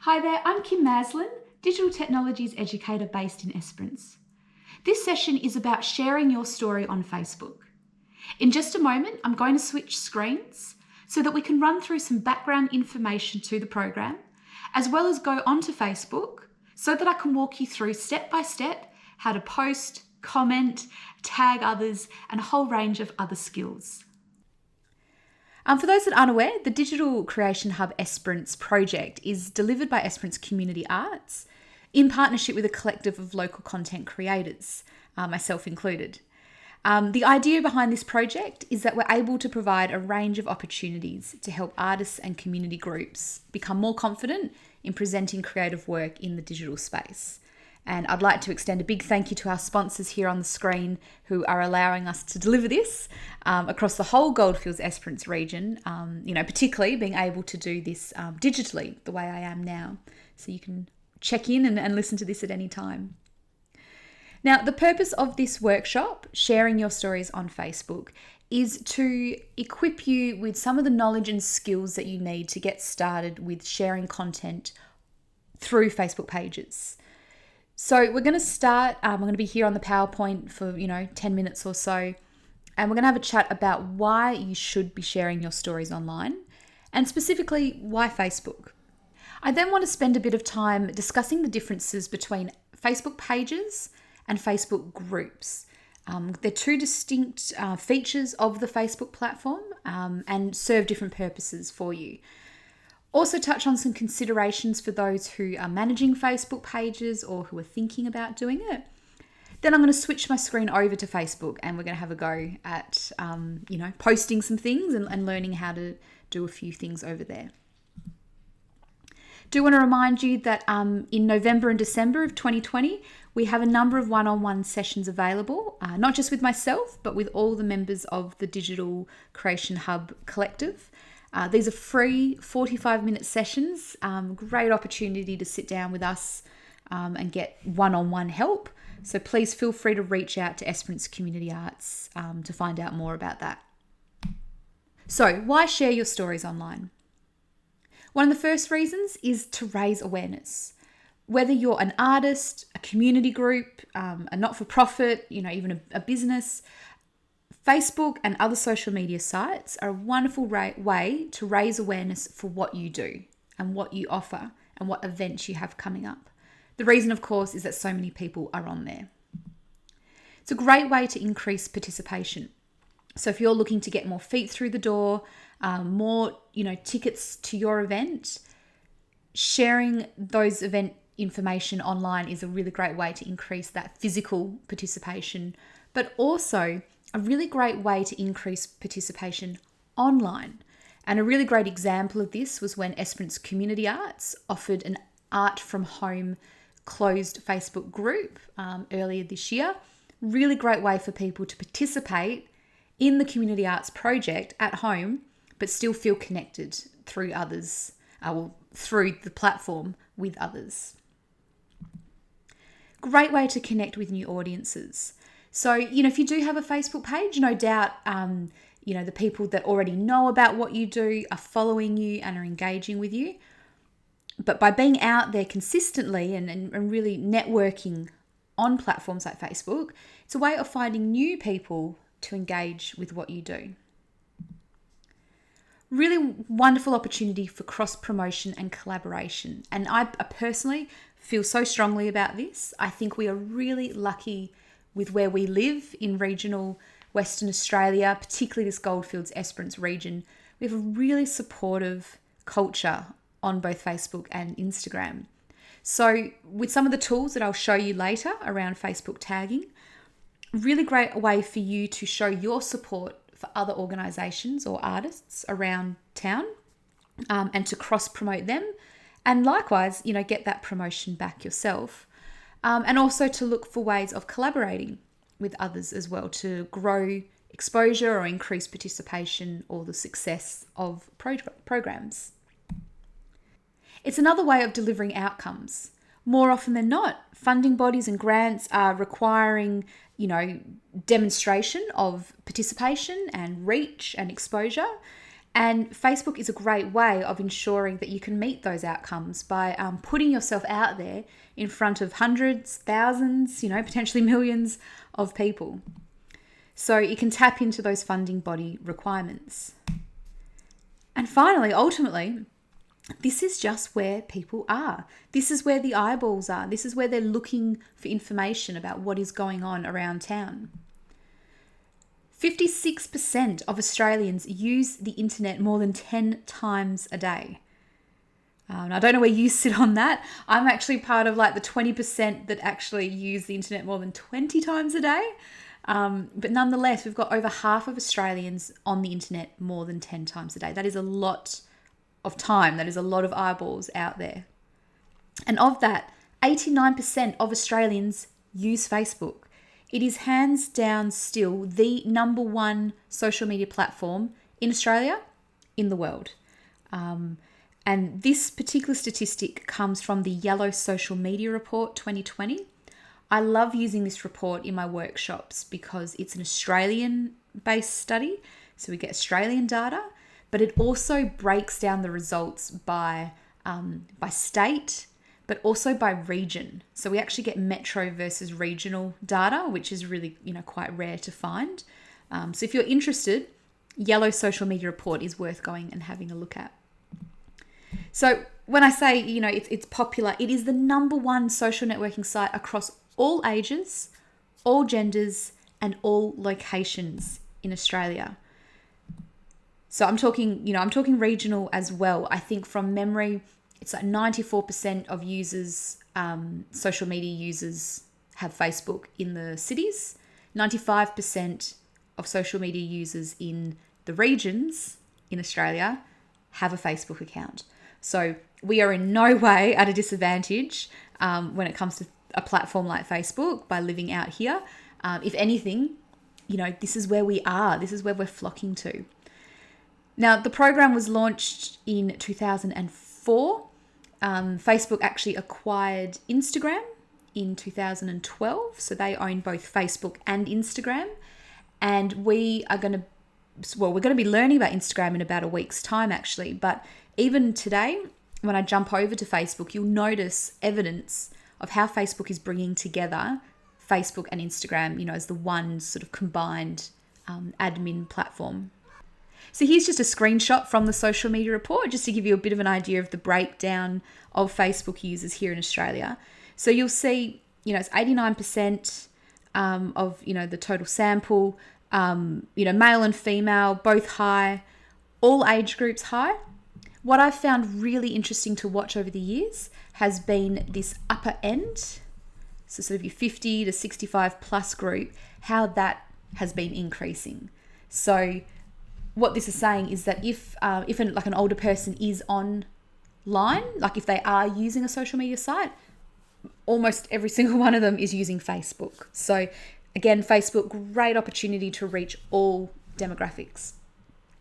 Hi there, I'm Kim Maslin, Digital Technologies Educator based in Esperance. This session is about sharing your story on Facebook. In just a moment, I'm going to switch screens so that we can run through some background information to the program, as well as go onto Facebook so that I can walk you through step by step how to post, comment, tag others, and a whole range of other skills. For those that aren't aware, the Digital Creation Hub Esperance project is delivered by Esperance Community Arts in partnership with a collective of local content creators, myself included. The idea behind this project is that we're able to provide a range of opportunities to help artists and community groups become more confident in presenting creative work in the digital space. And I'd like to extend a big thank you to our sponsors here on the screen who are allowing us to deliver this across the whole Goldfields Esperance region, particularly being able to do this digitally the way I am now. So you can check in and listen to this at any time. Now, the purpose of this workshop, Sharing Your Stories on Facebook, is to equip you with some of the knowledge and skills that you need to get started with sharing content through Facebook pages. So we're going to start, we're going to be here on the PowerPoint for, 10 minutes or so, and we're going to have a chat about why you should be sharing your stories online, and specifically why Facebook. I then want to spend a bit of time discussing the differences between Facebook pages and Facebook groups. They're two distinct features of the Facebook platform and serve different purposes for you. Also touch on some considerations for those who are managing Facebook pages or who are thinking about doing it. Then I'm going to switch my screen over to Facebook and we're going to have a go at, posting some things and learning how to do a few things over there. Do want to remind you that in November and December of 2020, we have a number of one-on-one sessions available, not just with myself, but with all the members of the Digital Creation Hub Collective. These are free 45-minute sessions, great opportunity to sit down with us and get one-on-one help. So please feel free to reach out to Esperance Community Arts to find out more about that. So why share your stories online? One of the first reasons is to raise awareness. Whether you're an artist, a community group, a not-for-profit, even a business, Facebook and other social media sites are a wonderful way to raise awareness for what you do and what you offer and what events you have coming up. The reason, of course, is that so many people are on there. It's a great way to increase participation. So if you're looking to get more feet through the door, more tickets to your event, sharing those event information online is a really great way to increase that physical participation, but also a really great way to increase participation online. And a really great example of this was when Esperance Community Arts offered an Art from Home closed Facebook group earlier this year. Really great way for people to participate in the community arts project at home, but still feel connected through others, through the platform with others. Great way to connect with new audiences. So, if you do have a Facebook page, no doubt, the people that already know about what you do are following you and are engaging with you. But by being out there consistently and really networking on platforms like Facebook, it's a way of finding new people to engage with what you do. Really wonderful opportunity for cross-promotion and collaboration. And I personally feel so strongly about this. I think we are really lucky with where we live in regional Western Australia, particularly this Goldfields Esperance region. We have a really supportive culture on both Facebook and Instagram. So with some of the tools that I'll show you later around Facebook tagging, really great way for you to show your support for other organisations or artists around town and to cross-promote them. And likewise, get that promotion back yourself. And also to look for ways of collaborating with others as well to grow exposure or increase participation or the success of programs. It's another way of delivering outcomes. More often than not, funding bodies and grants are requiring, demonstration of participation and reach and exposure. And Facebook is a great way of ensuring that you can meet those outcomes by putting yourself out there in front of hundreds, thousands, potentially millions of people. So you can tap into those funding body requirements. And finally, ultimately, this is just where people are. This is where the eyeballs are. This is where they're looking for information about what is going on around town. 56% of Australians use the internet more than 10 times a day. I don't know where you sit on that. I'm actually part of the 20% that actually use the internet more than 20 times a day. But nonetheless, we've got over half of Australians on the internet more than 10 times a day. That is a lot of time. That is a lot of eyeballs out there. And of that, 89% of Australians use Facebook. It is hands down still the number one social media platform in Australia, in the world. And this particular statistic comes from the Yellow Social Media Report 2020. I love using this report in my workshops because it's an Australian-based study, so we get Australian data, but it also breaks down the results by state, but also by region. So we actually get metro versus regional data, which is really, quite rare to find. So if you're interested, Yellow Social Media Report is worth going and having a look at. So when I say, it's popular, it is the number one social networking site across all ages, all genders, and all locations in Australia. So I'm talking regional as well. I think from memory, it's 94% of users, social media users, have Facebook in the cities. 95% of social media users in the regions in Australia have a Facebook account. So we are in no way at a disadvantage when it comes to a platform like Facebook by living out here. If anything, this is where we are. This is where we're flocking to. Now, the program was launched in 2004. Facebook actually acquired Instagram in 2012. So they own both Facebook and Instagram. And we're going to be learning about Instagram in about a week's time, actually. But even today, when I jump over to Facebook, you'll notice evidence of how Facebook is bringing together Facebook and Instagram, as the one sort of combined admin platform. So here's just a screenshot from the social media report, just to give you a bit of an idea of the breakdown of Facebook users here in Australia. So you'll see, it's 89% of, the total sample, male and female, both high, all age groups high. What I've found really interesting to watch over the years has been this upper end, so sort of your 50 to 65 plus group, how that has been increasing. So what this is saying is that if an older person is online, like if they are using a social media site, almost every single one of them is using Facebook. So again, Facebook, great opportunity to reach all demographics.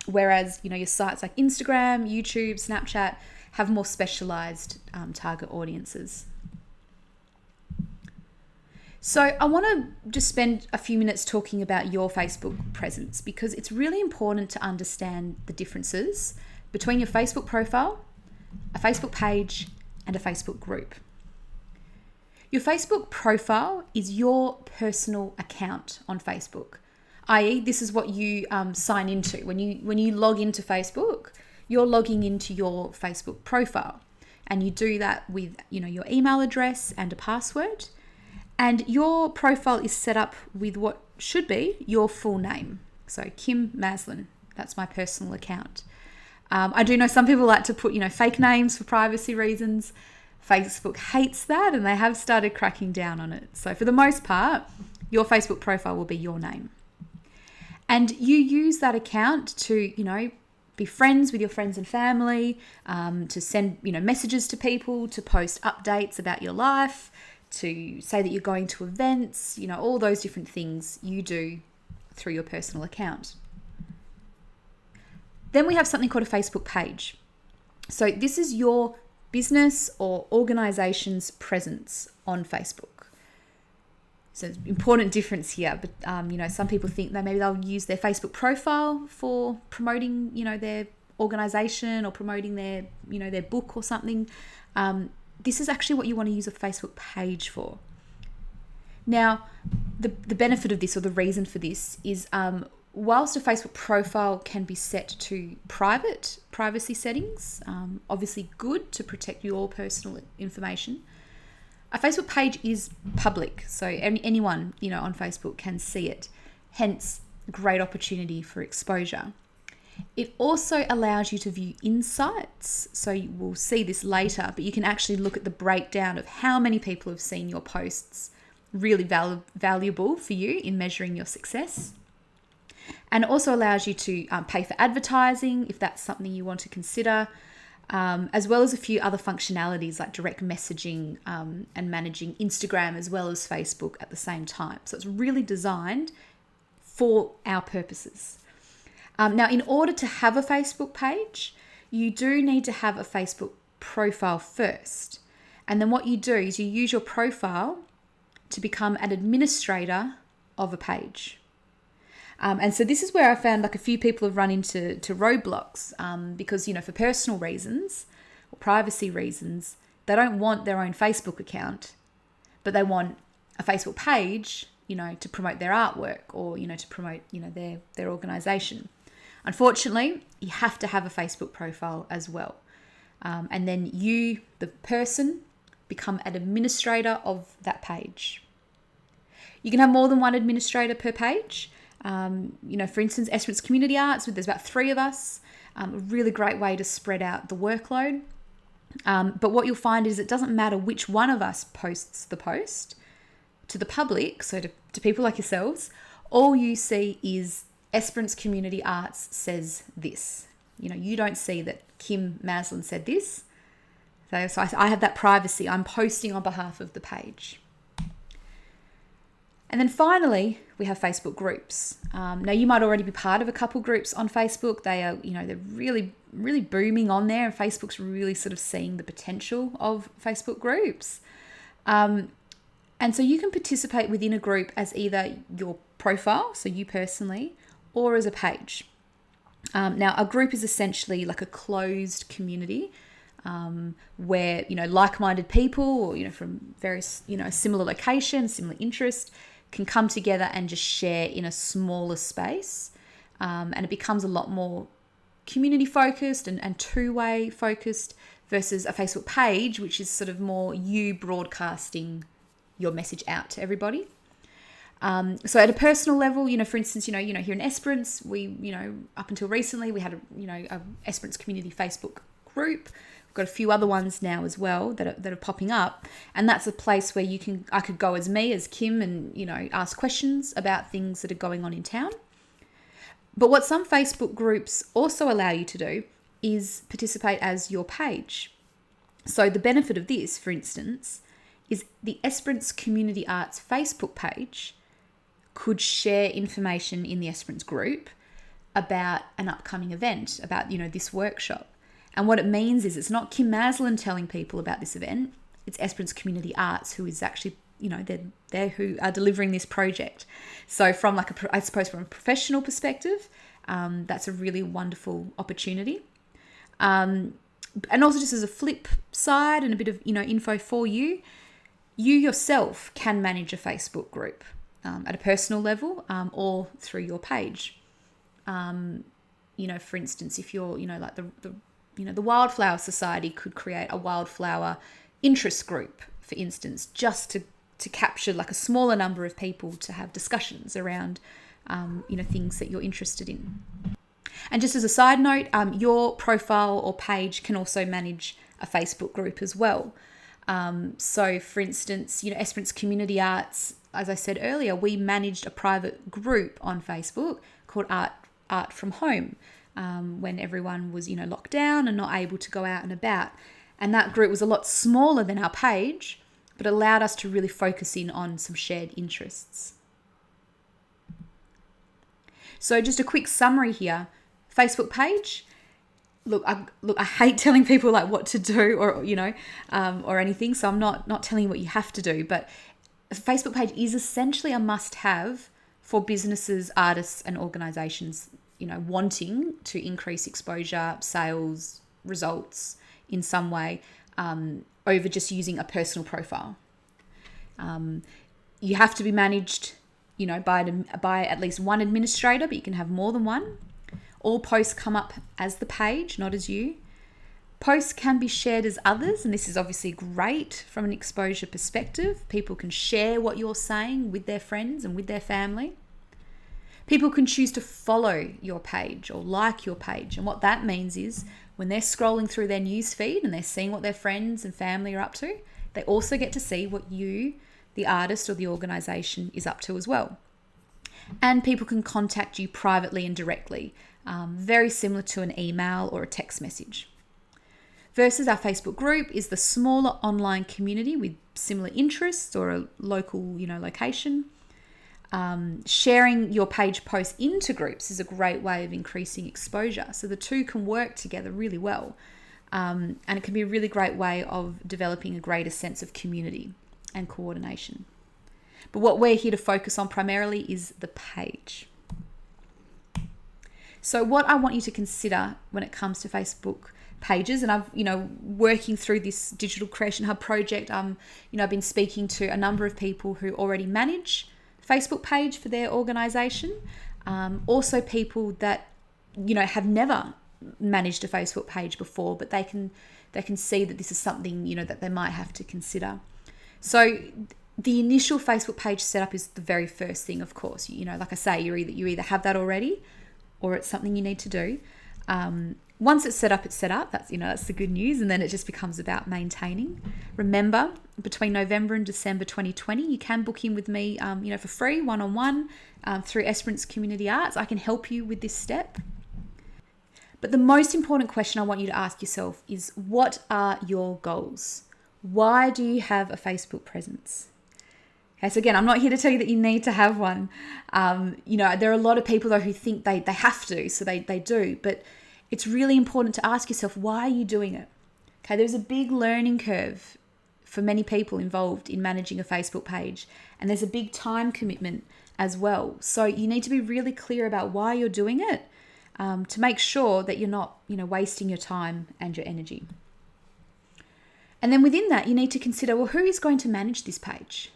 Whereas, your sites like Instagram, YouTube, Snapchat have more specialized target audiences. So I want to just spend a few minutes talking about your Facebook presence, because it's really important to understand the differences between your Facebook profile, a Facebook page, and a Facebook group. Your Facebook profile is your personal account on Facebook, i.e. this is what you sign into. When you log into Facebook, you're logging into your Facebook profile, and you do that with your email address and a password. And your profile is set up with what should be your full name. So Kim Maslin, that's my personal account. I do know some people like to put, fake names for privacy reasons. Facebook hates that, and they have started cracking down on it. So for the most part, your Facebook profile will be your name. And you use that account to, be friends with your friends and family, to send, messages to people, to post updates about your life, to say that you're going to events, all those different things you do through your personal account. Then we have something called a Facebook page. So this is your business or organization's presence on Facebook. So it's an important difference here, but some people think that maybe they'll use their Facebook profile for promoting, their organisation or promoting their, their book or something, this is actually what you want to use a Facebook page for. Now, the benefit of this, or the reason for this, is whilst a Facebook profile can be set to privacy settings, obviously good to protect your personal information, a Facebook page is public, so anyone on Facebook can see it. Hence, great opportunity for exposure. It also allows you to view insights. So you will see this later, but you can actually look at the breakdown of how many people have seen your posts. Really valuable for you in measuring your success. And it also allows you to pay for advertising if that's something you want to consider, as well as a few other functionalities like direct messaging and managing Instagram as well as Facebook at the same time. So it's really designed for our purposes. Now, in order to have a Facebook page, you do need to have a Facebook profile first. And then what you do is you use your profile to become an administrator of a page. And so this is where I found like a few people have run into roadblocks because, for personal reasons or privacy reasons, they don't want their own Facebook account, but they want a Facebook page, to promote their artwork or, to promote, their organisation. Unfortunately, you have to have a Facebook profile as well. And then you, the person, become an administrator of that page. You can have more than one administrator per page. For instance, Esperance Community Arts, there's about 3 of us. A really great way to spread out the workload. But what you'll find is it doesn't matter which one of us posts the post to the public, so to people like yourselves. All you see is Esperance Community Arts says this. You don't see that Kim Maslin said this. So I have that privacy. I'm posting on behalf of the page. And then finally, we have Facebook groups. Now, you might already be part of a couple groups on Facebook. They are, they're really, really booming on there, and Facebook's really sort of seeing the potential of Facebook groups. And so you can participate within a group as either your profile, so you personally, or as a page. Now, a group is essentially like a closed community where, like-minded people or, from various, similar location, similar interest can come together and just share in a smaller space. And it becomes a lot more community focused and two-way focused versus a Facebook page, which is sort of more you broadcasting your message out to everybody. So at a personal level, for instance, here in Esperance, we, up until recently, we had a Esperance community Facebook group. We've got a few other ones now as well that are popping up, and that's a place where I could go as Kim, and ask questions about things that are going on in town. But what some Facebook groups also allow you to do is participate as your page. So the benefit of this, for instance, is the Esperance Community Arts Facebook page could share information in the Esperance group about an upcoming event, about, this workshop. And what it means is it's not Kim Maslin telling people about this event, it's Esperance Community Arts who is actually, they're who are delivering this project. So from I suppose from a professional perspective, that's a really wonderful opportunity. And also just as a flip side and a bit of, info for you, you yourself can manage a Facebook group at a personal level or through your page. For instance, if you're, like the Wildflower Society could create a wildflower interest group, for instance, just to capture like a smaller number of people to have discussions around, things that you're interested in. And just as a side note, your profile or page can also manage a Facebook group as well. So for instance, Esperance Community Arts, as I said earlier, we managed a private group on Facebook called Art from Home when everyone was, locked down and not able to go out and about. And that group was a lot smaller than our page, but allowed us to really focus in on some shared interests. So just a quick summary here. Facebook page. Look, I hate telling people like what to do or, or anything. So I'm not telling you what you have to do, but a Facebook page is essentially a must-have for businesses, artists and organizations wanting to increase exposure, sales, results in some way, over just using a personal profile. You have to be managed, by at least one administrator, but you can have more than one. All posts come up as the page, not as you. Posts can be shared as others, and this is obviously great from an exposure perspective. People can share what you're saying with their friends and with their family. People can choose to follow your page or like your page, and what that means is when they're scrolling through their news feed and they're seeing what their friends and family are up to, they also get to see what you, the artist or the organisation, is up to as well. And people can contact you privately and directly, very similar to an email or a text message. Versus our Facebook group is the smaller online community with similar interests or a local, location. Sharing your page posts into groups is a great way of increasing exposure. So the two can work together really well. And it can be a really great way of developing a greater sense of community and coordination. But what we're here to focus on primarily is the page. So what I want you to consider when it comes to Facebook pages, and I've, working through this Digital Creation Hub project, I've been speaking to a number of people who already manage Facebook page for their organisation. Also people that, have never managed a Facebook page before, but they can see that this is something, that they might have to consider. So the initial Facebook page setup is the very first thing, of course. Like I say, you either have that already or it's something you need to do. Once it's set up, it's set up. That's the good news. And then it just becomes about maintaining. Remember, between November and December 2020, you can book in with me, for free, one-on-one, through Esperance Community Arts. I can help you with this step. But the most important question I want you to ask yourself is, what are your goals? Why do you have a Facebook presence? Okay, so again, I'm not here to tell you that you need to have one. There are a lot of people though who think they have to, so they do. But it's really important to ask yourself, why are you doing it? Okay, there's a big learning curve for many people involved in managing a Facebook page, and there's a big time commitment as well. So you need to be really clear about why you're doing it, to make sure that you're not, wasting your time and your energy. And then within that, you need to consider, well, who is going to manage this page?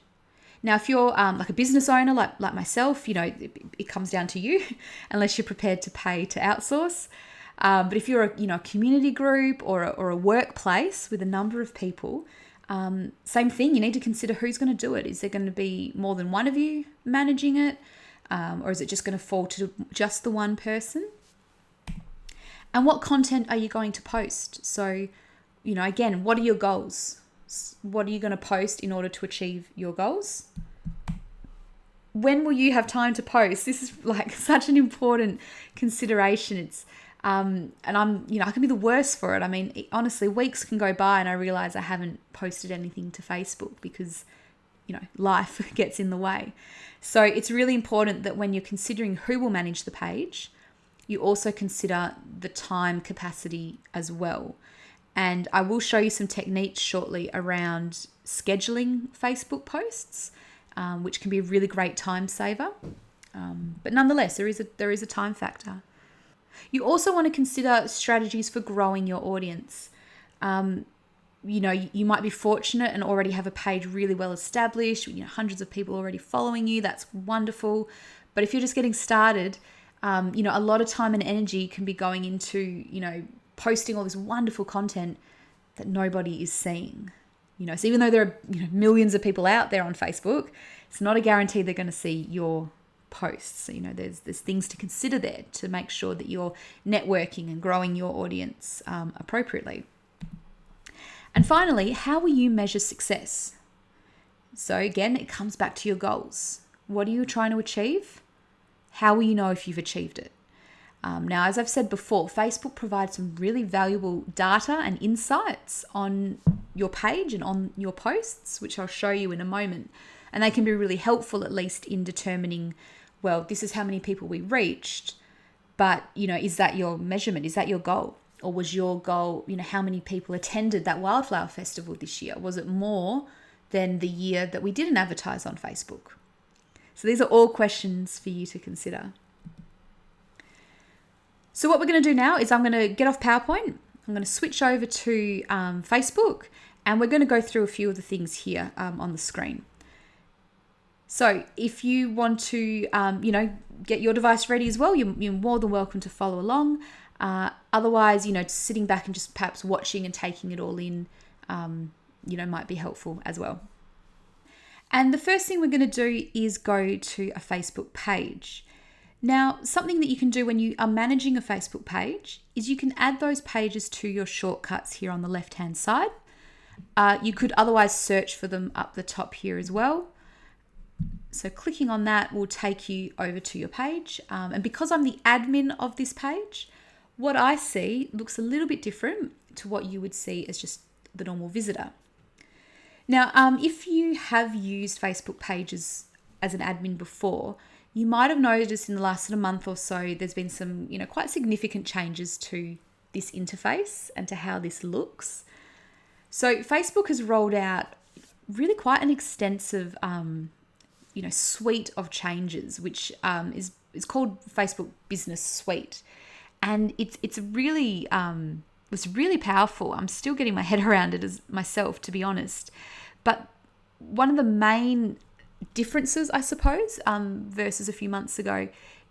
Now, if you're like a business owner, like myself, it comes down to you, unless you're prepared to pay to outsource. But if you're a community group or a workplace with a number of people, same thing. You need to consider who's going to do it. Is there going to be more than one of you managing it, or is it just going to fall to just the one person? And what content are you going to post? So, again, what are your goals? What are you going to post in order to achieve your goals? When will you have time to post? This is like such an important consideration. It's and I can be the worst for it. I mean, honestly, weeks can go by and I realize I haven't posted anything to Facebook because, life gets in the way. So it's really important that when you're considering who will manage the page, you also consider the time capacity as well. And I will show you some techniques shortly around scheduling Facebook posts, which can be a really great time saver. But nonetheless, there is a time factor. You also want to consider strategies for growing your audience. You might be fortunate and already have a page really well established, hundreds of people already following you. That's wonderful. But if you're just getting started, a lot of time and energy can be going into, posting all this wonderful content that nobody is seeing. So even though there are millions of people out there on Facebook, it's not a guarantee they're going to see your posts. So, there's things to consider there to make sure that you're networking and growing your audience appropriately. And finally, how will you measure success? So again, it comes back to your goals. What are you trying to achieve? How will you know if you've achieved it? Now, as I've said before, Facebook provides some really valuable data and insights on your page and on your posts, which I'll show you in a moment. And they can be really helpful, at least in determining, well, this is how many people we reached, but, is that your measurement? Is that your goal? Or was your goal, how many people attended that wildflower festival this year? Was it more than the year that we didn't advertise on Facebook? So these are all questions for you to consider. So what we're going to do now is I'm going to get off PowerPoint. I'm going to switch over to Facebook, and we're going to go through a few of the things here on the screen. So if you want to, get your device ready as well, you're more than welcome to follow along. Otherwise, sitting back and just perhaps watching and taking it all in, might be helpful as well. And the first thing we're going to do is go to a Facebook page. Now, something that you can do when you are managing a Facebook page is you can add those pages to your shortcuts here on the left-hand side. You could otherwise search for them up the top here as well. So clicking on that will take you over to your page. And because I'm the admin of this page, what I see looks a little bit different to what you would see as just the normal visitor. Now, if you have used Facebook pages as an admin before, you might have noticed in the last month or so, there's been some, quite significant changes to this interface and to how this looks. So Facebook has rolled out really quite an extensive, suite of changes, which is called Facebook Business Suite, and it's really powerful. I'm still getting my head around it as myself, to be honest. But one of the main differences, I suppose, versus a few months ago,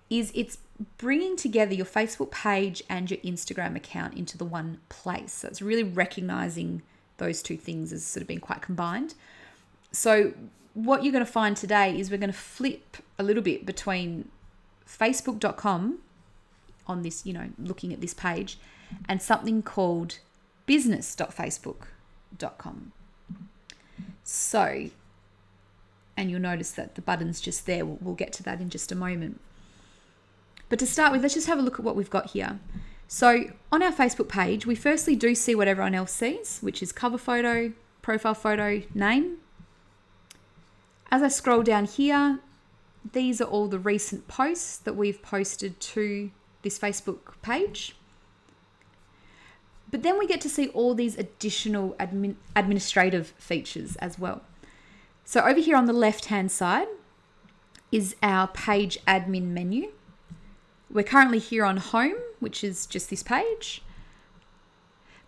is it's bringing together your Facebook page and your Instagram account into the one place. So it's really recognizing those two things as sort of being quite combined. So what you're going to find today is we're going to flip a little bit between facebook.com on this, looking at this page, and something called business.facebook.com. So, and you'll notice that the button's just there. We'll get to that in just a moment. But to start with, let's just have a look at what we've got here. So on our Facebook page, we firstly do see what everyone else sees, which is cover photo, profile photo, name. As I scroll down here, these are all the recent posts that we've posted to this Facebook page. But then we get to see all these additional administrative features as well. So over here on the left-hand side is our page admin menu. We're currently here on home, which is just this page.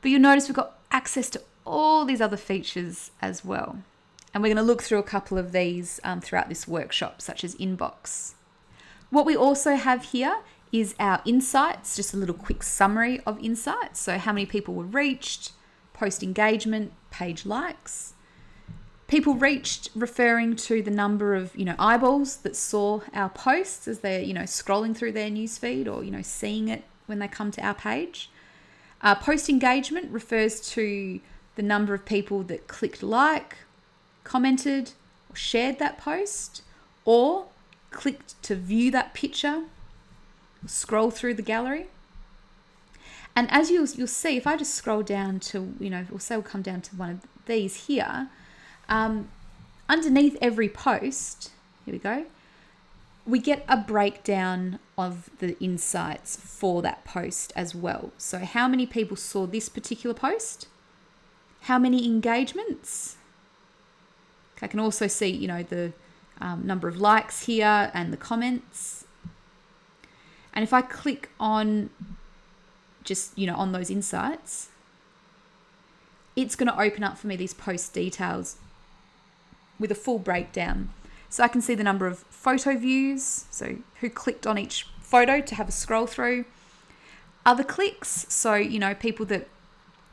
But you'll notice we've got access to all these other features as well. And we're going to look through a couple of these throughout this workshop, such as inbox. What we also have here is our insights, just a little quick summary of insights. So how many people were reached, post engagement, page likes. People reached referring to the number of, eyeballs that saw our posts as they're, scrolling through their newsfeed or, seeing it when they come to our page. Post engagement refers to the number of people that clicked like, commented, or shared that post, or clicked to view that picture, scroll through the gallery. And as you'll see, if I just scroll down to, we'll say we'll come down to one of these here, underneath every post, here we go, we get a breakdown of the insights for that post as well. So how many people saw this particular post? How many engagements? I can also see, the number of likes here and the comments. And if I click on just, on those insights, it's going to open up for me these post details with a full breakdown. So I can see the number of photo views, so who clicked on each photo to have a scroll through. Other clicks, so, people that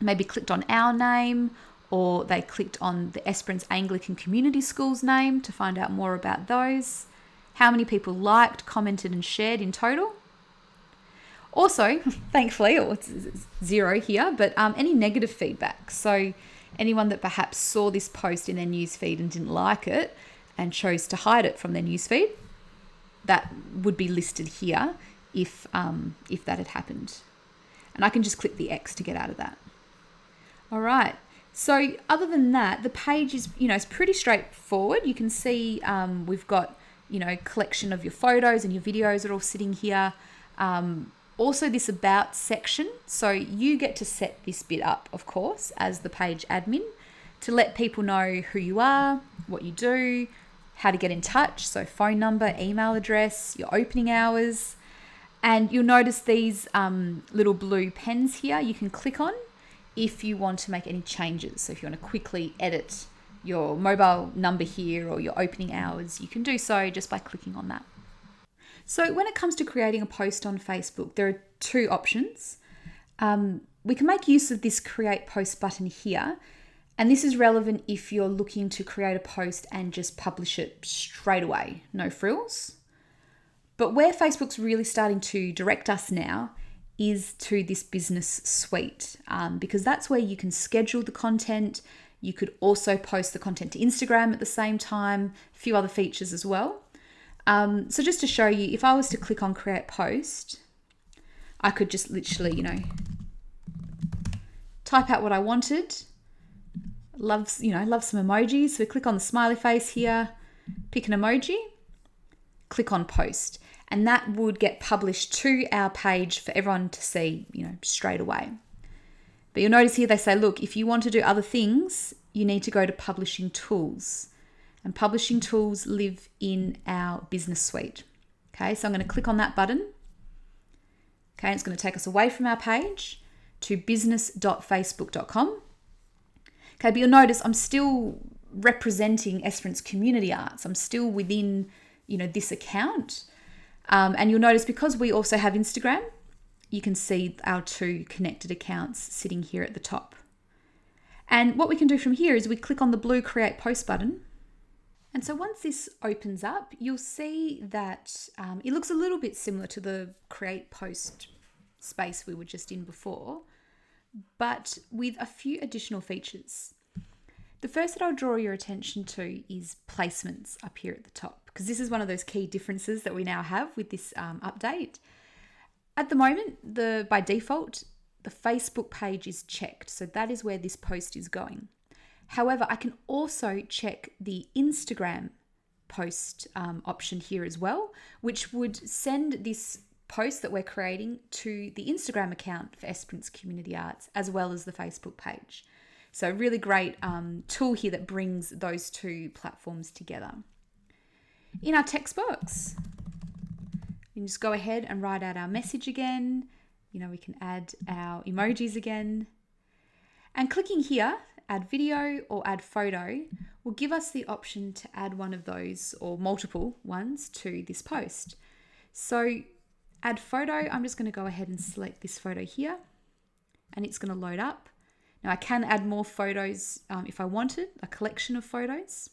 maybe clicked on our name, or they clicked on the Esperance Anglican Community School's name to find out more about those. How many people liked, commented and shared in total. Also, thankfully, it's 0 here, but any negative feedback. So anyone that perhaps saw this post in their newsfeed and didn't like it and chose to hide it from their newsfeed, that would be listed here if that had happened. And I can just click the X to get out of that. All right. So other than that, the page is, it's pretty straightforward. You can see we've got, collection of your photos and your videos are all sitting here. Also this about section. So you get to set this bit up, of course, as the page admin to let people know who you are, what you do, how to get in touch. So phone number, email address, your opening hours. And you'll notice these little blue pens here you can click on if you want to make any changes. So if you want to quickly edit your mobile number here or your opening hours, you can do so just by clicking on that. So when it comes to creating a post on Facebook, there are two options. We can make use of this create post button here. And this is relevant if you're looking to create a post and just publish it straight away, no frills. But where Facebook's really starting to direct us now is to this business suite, because that's where you can schedule the content. You could also post the content to Instagram at the same time, a few other features as well. So just to show you, if I was to click on create post, I could just literally, type out what I wanted. Love some emojis. So click on the smiley face here, pick an emoji, click on post, and that would get published to our page for everyone to see, straight away. But you'll notice here they say, look, if you want to do other things, you need to go to publishing tools, and publishing tools live in our business suite. Okay, so I'm going to click on that button. Okay, it's going to take us away from our page to business.facebook.com. Okay, but you'll notice I'm still representing Esperance Community Arts. I'm still within, this account. And you'll notice because we also have Instagram, you can see our two connected accounts sitting here at the top. And what we can do from here is we click on the blue create post button. And so once this opens up, you'll see that it looks a little bit similar to the create post space we were just in before, but with a few additional features. The first that I'll draw your attention to is placements up here at the top, because this is one of those key differences that we now have with this update. At the moment, by default, the Facebook page is checked, so that is where this post is going. However, I can also check the Instagram post option here as well, which would send this post that we're creating to the Instagram account for Esperance Community Arts, as well as the Facebook page. So really great tool here that brings those two platforms together. In our text box, we can just go ahead and write out our message again. We can add our emojis again. And clicking here, add video or add photo, will give us the option to add one of those or multiple ones to this post. So add photo, I'm just going to go ahead and select this photo here, and it's going to load up. Now I can add more photos if I wanted, a collection of photos.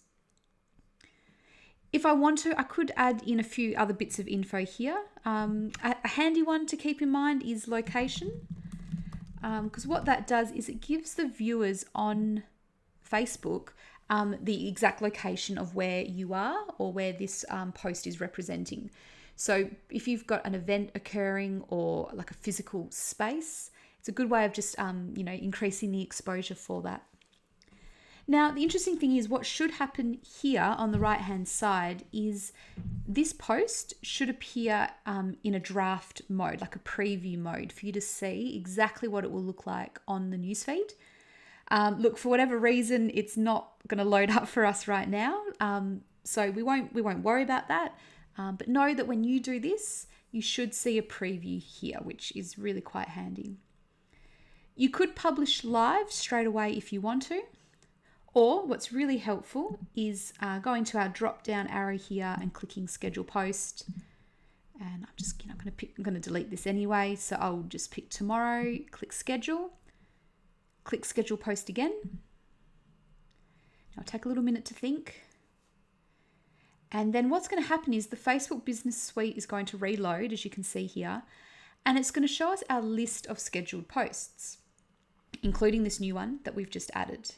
If I want to, I could add in a few other bits of info here. A handy one to keep in mind is location, because what that does is it gives the viewers on Facebook the exact location of where you are or where this post is representing. So if you've got an event occurring or like a physical space, it's a good way of just, increasing the exposure for that. Now, the interesting thing is what should happen here on the right-hand side is this post should appear in a draft mode, like a preview mode, for you to see exactly what it will look like on the newsfeed. Look, for whatever reason, it's not going to load up for us right now, so we won't worry about that. But know that when you do this, you should see a preview here, which is really quite handy. You could publish live straight away if you want to, or what's really helpful is going to our drop-down arrow here and clicking schedule post. And I'm just I'm going to delete this anyway, so I'll just pick tomorrow, click schedule post again. I'll take a little minute to think. And then what's going to happen is the Facebook Business Suite is going to reload, as you can see here, and it's going to show us our list of scheduled posts, including this new one that we've just added.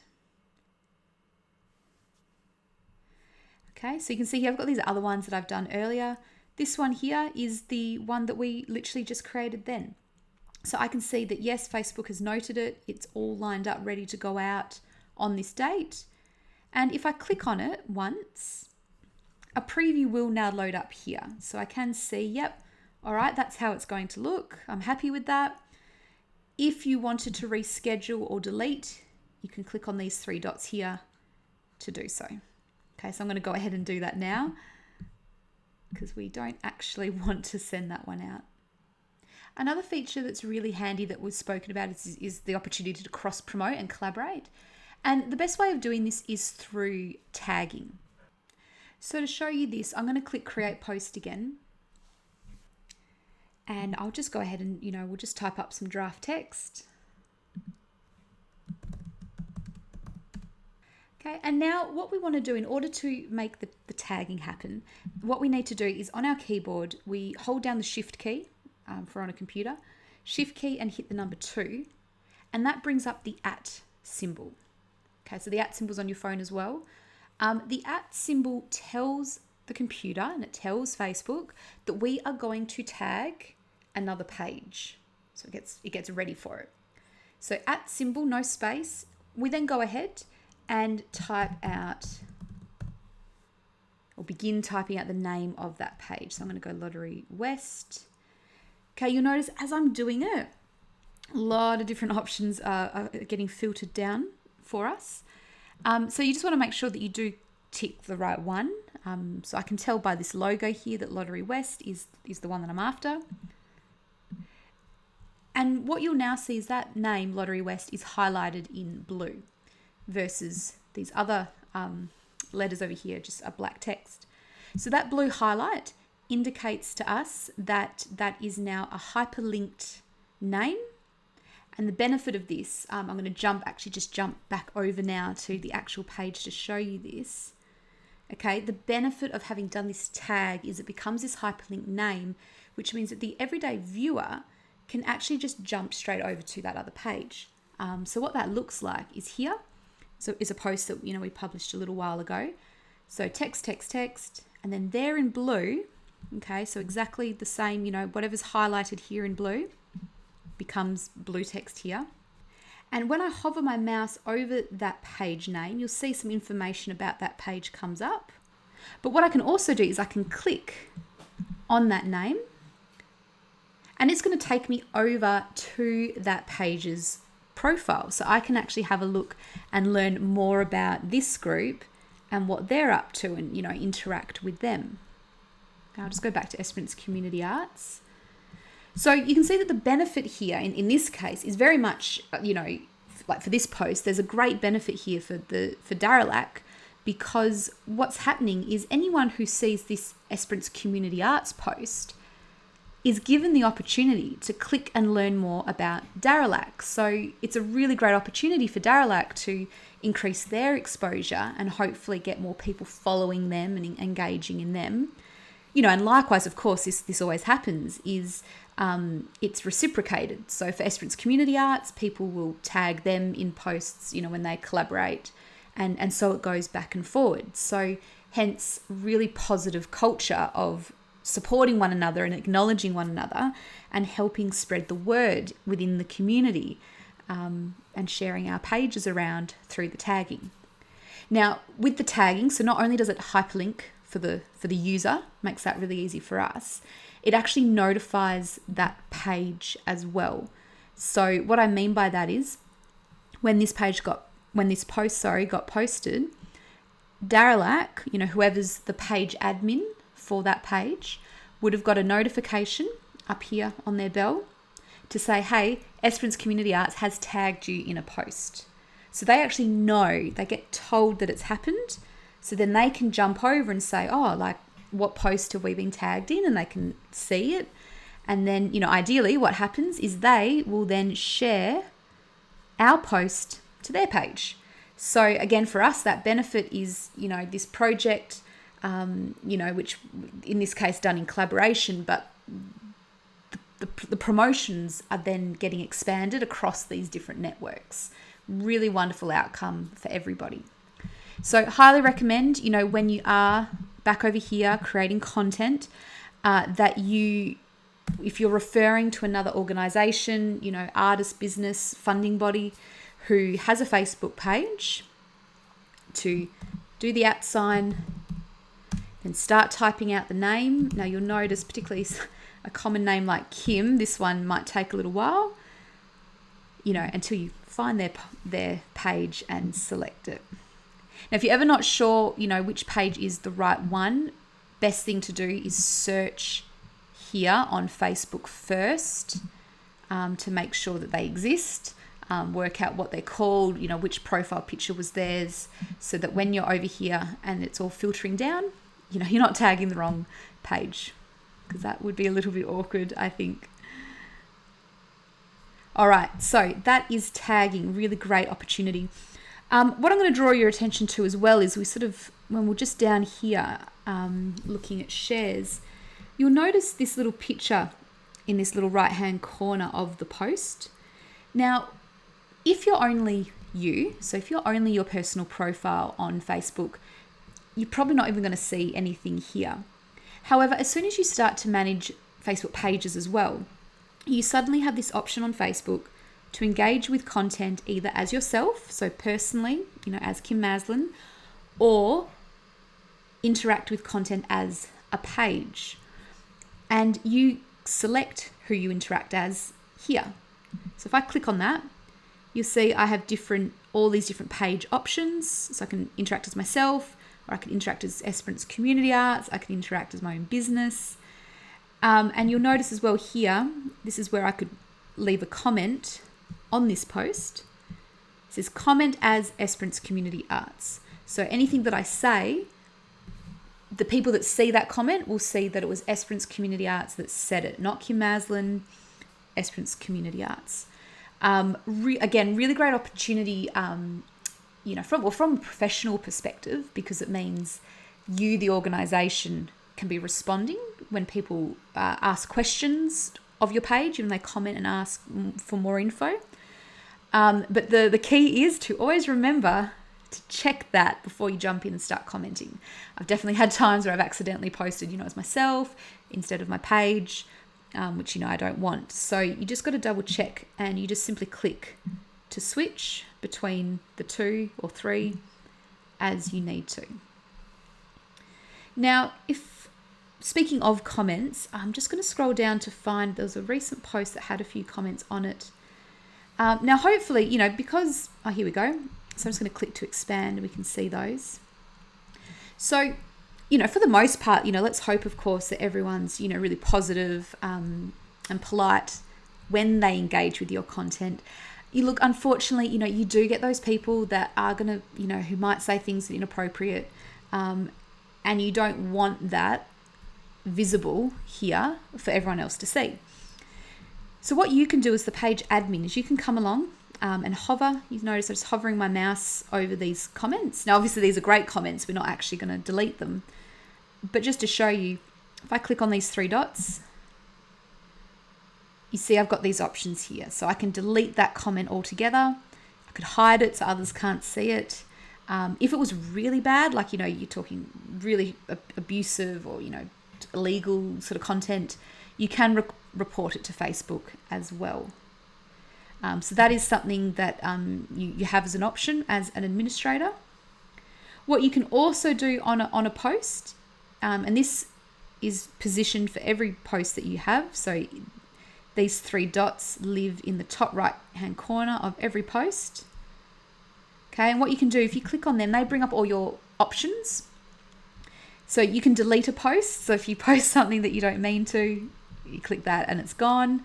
Okay, so you can see here I've got these other ones that I've done earlier. This one here is the one that we literally just created then. So I can see that, yes, Facebook has noted it. It's all lined up, ready to go out on this date. And if I click on it once, a preview will now load up here. So I can see, yep, all right, that's how it's going to look. I'm happy with that. If you wanted to reschedule or delete, you can click on these three dots here to do so. Okay, so I'm going to go ahead and do that now because we don't actually want to send that one out. Another feature that's really handy that was spoken about is the opportunity to cross-promote and collaborate. And the best way of doing this is through tagging. So to show you this, I'm going to click Create Post again. And I'll just go ahead and, we'll just type up some draft text. Okay, and now what we want to do in order to make the tagging happen, what we need to do is on our keyboard, we hold down the Shift key for on a computer, Shift key and hit the number 2, and that brings up the @ symbol. Okay, so the @ symbol's on your phone as well. The @ symbol tells the computer and it tells Facebook that we are going to tag another page. So it gets ready for it. So @ symbol, no space. We then go ahead and type out or begin typing out the name of that page. So I'm going to go Lotterywest. Okay, you'll notice as I'm doing it, a lot of different options are getting filtered down for us. So you just want to make sure that you do tick the right one. So I can tell by this logo here that Lotterywest is the one that I'm after. And what you'll now see is that name, Lotterywest, is highlighted in blue versus these other letters over here, just a black text. So that blue highlight indicates to us that that is now a hyperlinked name. And the benefit of this, I'm going to jump back over now to the actual page to show you this. Okay, the benefit of having done this tag is it becomes this hyperlinked name, which means that the everyday viewer can actually just jump straight over to that other page. So what that looks like is here. So is a post that we published a little while ago. So text, and then there in blue. Okay, so exactly the same. Whatever's highlighted here in blue becomes blue text here. And when I hover my mouse over that page name, you'll see some information about that page comes up. But what I can also do is I can click on that name, and it's going to take me over to that page's profile. So I can actually have a look and learn more about this group and what they're up to and, interact with them. I'll just go back to Esperance Community Arts. So you can see that the benefit here in this case is very much, like for this post, there's a great benefit here for Darralac, because what's happening is anyone who sees this Esperance Community Arts post is given the opportunity to click and learn more about Darralac. So it's a really great opportunity for Darralac to increase their exposure and hopefully get more people following them and engaging in them. And likewise, of course, this always happens, is it's reciprocated. So for Esperance Community Arts, people will tag them in posts, when they collaborate, and so it goes back and forward. So hence, really positive culture of supporting one another and acknowledging one another and helping spread the word within the community, and sharing our pages around through the tagging. Now, with the tagging, so not only does it hyperlink for the user, makes that really easy for us, it actually notifies that page as well. So what I mean by that is when this post got posted, Darralac, whoever's the page admin for that page, would have got a notification up here on their bell to say, hey, Esperance Community Arts has tagged you in a post. So they actually know, they get told that it's happened. So then they can jump over and say, what post have we been tagged in? And they can see it. And then, ideally what happens is they will then share our post to their page. So again, for us, that benefit is, this project, which in this case done in collaboration, but the promotions are then getting expanded across these different networks. Really wonderful outcome for everybody. So highly recommend, when you are back over here creating content, that if you're referring to another organization, artist, business, funding body who has a Facebook page, to do the @ sign, then start typing out the name. Now you'll notice, particularly a common name like Kim, this one might take a little while, until you find their page and select it. Now, if you're ever not sure, which page is the right one, best thing to do is search here on Facebook first to make sure that they exist, work out what they're called, which profile picture was theirs, so that when you're over here and it's all filtering down, you're not tagging the wrong page, because that would be a little bit awkward, I think. All right, so that is tagging, really great opportunity. What I'm going to draw your attention to as well is when we're just down here looking at shares, you'll notice this little picture in this little right-hand corner of the post. Now, if you're only you, so if you're only your personal profile on Facebook, you're probably not even going to see anything here. However, as soon as you start to manage Facebook pages as well, you suddenly have this option on Facebook to engage with content either as yourself, so personally, as Kim Maslin, or interact with content as a page. And you select who you interact as here. So if I click on that, you'll see I have all these different page options. So I can interact as myself, or I can interact as Esperance Community Arts, I can interact as my own business. And you'll notice as well here, this is where I could leave a comment on this post. It says comment as Esperance Community Arts. So anything that I say, the people that see that comment will see that it was Esperance Community Arts that said it, not Kim Maslin, Esperance Community Arts. Again, really great opportunity, from a professional perspective, because it means you, the organisation, can be responding when people ask questions of your page and they comment and ask for more info. But the key is to always remember to check that before you jump in and start commenting. I've definitely had times where I've accidentally posted, as myself instead of my page, which, I don't want. So you just got to double check, and you just simply click to switch between the 2 or 3 as you need to. Now, speaking of comments, I'm just going to scroll down to find, there was a recent post that had a few comments on it. Now, hopefully, because, here we go. So I'm just going to click to expand and we can see those. So, for the most part, let's hope, of course, that everyone's, really positive and polite when they engage with your content. Unfortunately, you do get those people that are going to, who might say things that are inappropriate, and you don't want that visible here for everyone else to see. So what you can do as the page admin is you can come along and hover. You've noticed I'm just hovering my mouse over these comments. Now, obviously, these are great comments. We're not actually going to delete them. But just to show you, if I click on these 3 dots, you see I've got these options here. So I can delete that comment altogether. I could hide it so others can't see it. If it was really bad, like, you're talking really abusive or, illegal sort of content, you can report it to Facebook as well. So that is something that you have as an option as an administrator. What you can also do on a post, and this is positioned for every post that you have. So these 3 dots live in the top right-hand corner of every post. Okay, and what you can do, if you click on them, they bring up all your options. So you can delete a post. So if you post something that you don't mean to, you click that and it's gone.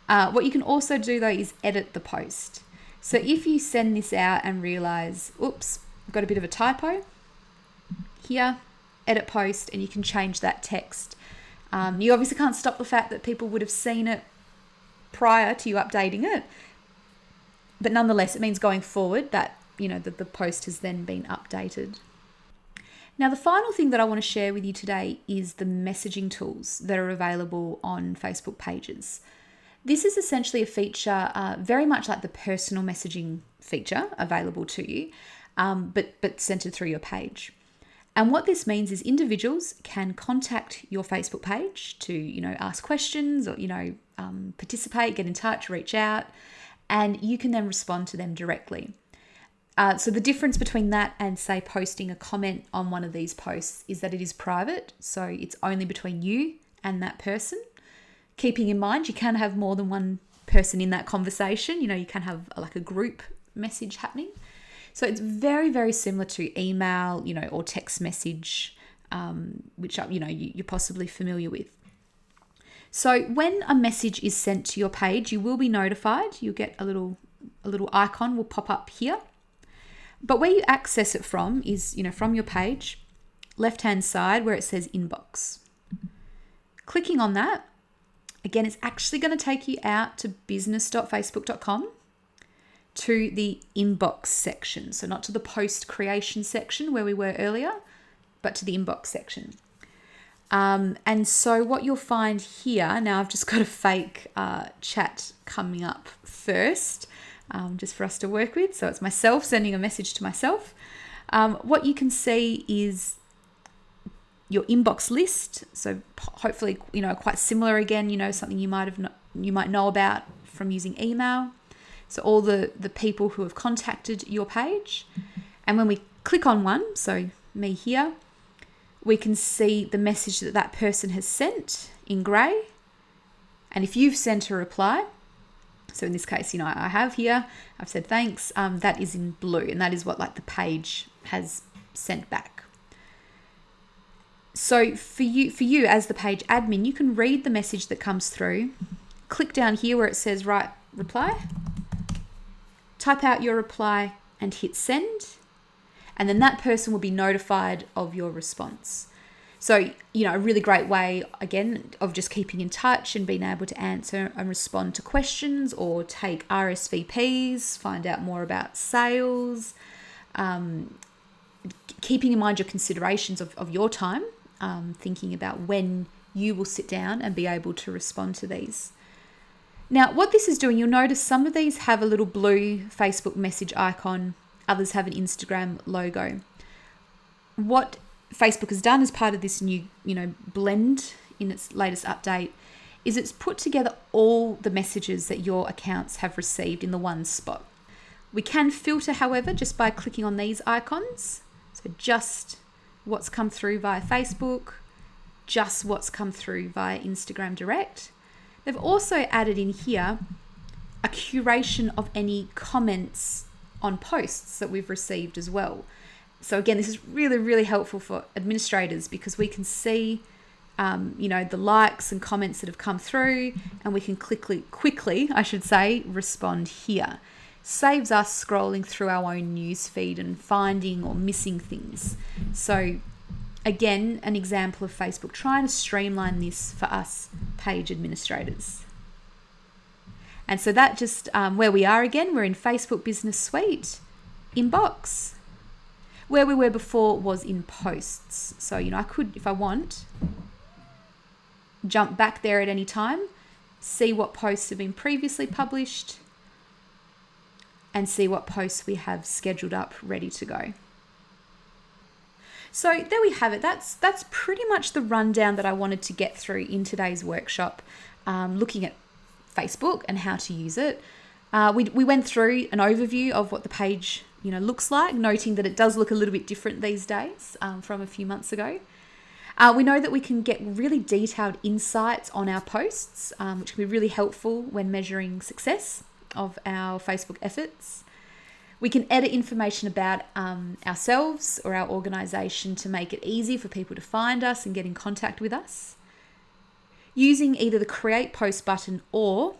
What you can also do, though, is edit the post. So if you send this out and realize, oops, I've got a bit of a typo here, edit post, and you can change that text. You obviously can't stop the fact that people would have seen it prior to you updating it. But nonetheless, it means going forward that, that the post has then been updated. Now, the final thing that I want to share with you today is the messaging tools that are available on Facebook pages. This is essentially a feature very much like the personal messaging feature available to you, but centered through your page. And what this means is individuals can contact your Facebook page to, ask questions or, participate, get in touch, reach out, and you can then respond to them directly. So the difference between that and, say, posting a comment on one of these posts is that it is private. So it's only between you and that person. Keeping in mind, you can have more than one person in that conversation. You can have like a group message happening. So it's very, very similar to email, or text message, which, you're possibly familiar with. So when a message is sent to your page, you will be notified. You'll get a little icon will pop up here. But where you access it from is, from your page, left-hand side where it says inbox. Clicking on that, again, it's actually going to take you out to business.facebook.com to the inbox section. So not to the post creation section where we were earlier, but to the inbox section. And so what you'll find here, now I've just got a fake chat coming up first, just for us to work with. So it's myself sending a message to myself. What you can see is your inbox list. So hopefully, quite similar again, something you might know about from using email. So all the people who have contacted your page. And when we click on one, so me here, we can see the message that person has sent in grey. And if you've sent a reply, so in this case, I have here, I've said thanks, that is in blue, and that is what the page has sent back. So for you as the page admin, you can read the message that comes through, click down here where it says write reply, type out your reply and hit send, and then that person will be notified of your response. So, a really great way, again, of just keeping in touch and being able to answer and respond to questions or take RSVPs, find out more about sales, keeping in mind your considerations of your time, thinking about when you will sit down and be able to respond to these. Now, what this is doing, you'll notice some of these have a little blue Facebook message icon, others have an Instagram logo. What Facebook has done as part of this new, blend in its latest update is it's put together all the messages that your accounts have received in the one spot. We can filter, however, just by clicking on these icons. So just what's come through via Facebook, just what's come through via Instagram Direct. They've also added in here a curation of any comments on posts that we've received as well. So again, this is really, really helpful for administrators because we can see, the likes and comments that have come through, and we can quickly, respond here. Saves us scrolling through our own news feed and finding or missing things. So again, an example of Facebook trying to streamline this for us page administrators. And so that just where we are again, we're in Facebook Business Suite, inbox. Where we were before was in posts. So, I could, if I want, jump back there at any time, see what posts have been previously published, and see what posts we have scheduled up ready to go. So there we have it. That's pretty much the rundown that I wanted to get through in today's workshop, looking at Facebook and how to use it. We went through an overview of what the page looks like, noting that it does look a little bit different these days from a few months ago. We know that we can get really detailed insights on our posts, which can be really helpful when measuring success of our Facebook efforts. We can edit information about ourselves or our organisation to make it easy for people to find us and get in contact with us. Using either the Create Post button or,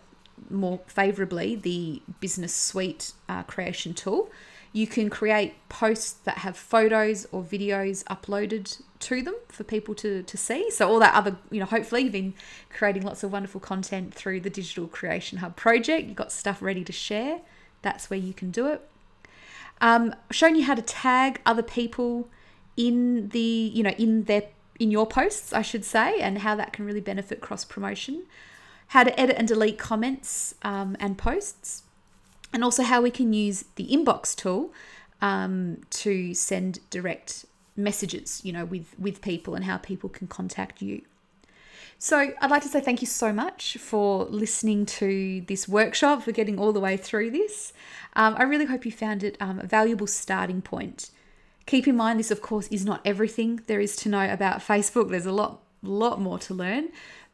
more favourably, the Business Suite creation tool, you can create posts that have photos or videos uploaded to them for people to see. So all that other, hopefully you've been creating lots of wonderful content through the Digital Creation Hub project. You've got stuff ready to share. That's where you can do it. Showing you how to tag other people in the, in your posts, I should say, and how that can really benefit cross-promotion. How to edit and delete comments and posts. And also how we can use the inbox tool to send direct messages, with people and how people can contact you. So I'd like to say thank you so much for listening to this workshop, for getting all the way through this. I really hope you found it a valuable starting point. Keep in mind, this, of course, is not everything there is to know about Facebook. There's a lot more to learn.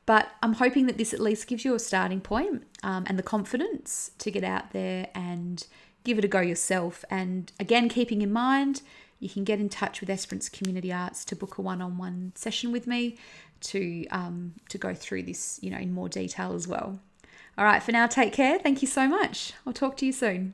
But I'm hoping that this at least gives you a starting point and the confidence to get out there and give it a go yourself. And again, keeping in mind, you can get in touch with Esperance Community Arts to book a one-on-one session with me to go through this, in more detail as well. All right, for now, take care. Thank you so much. I'll talk to you soon.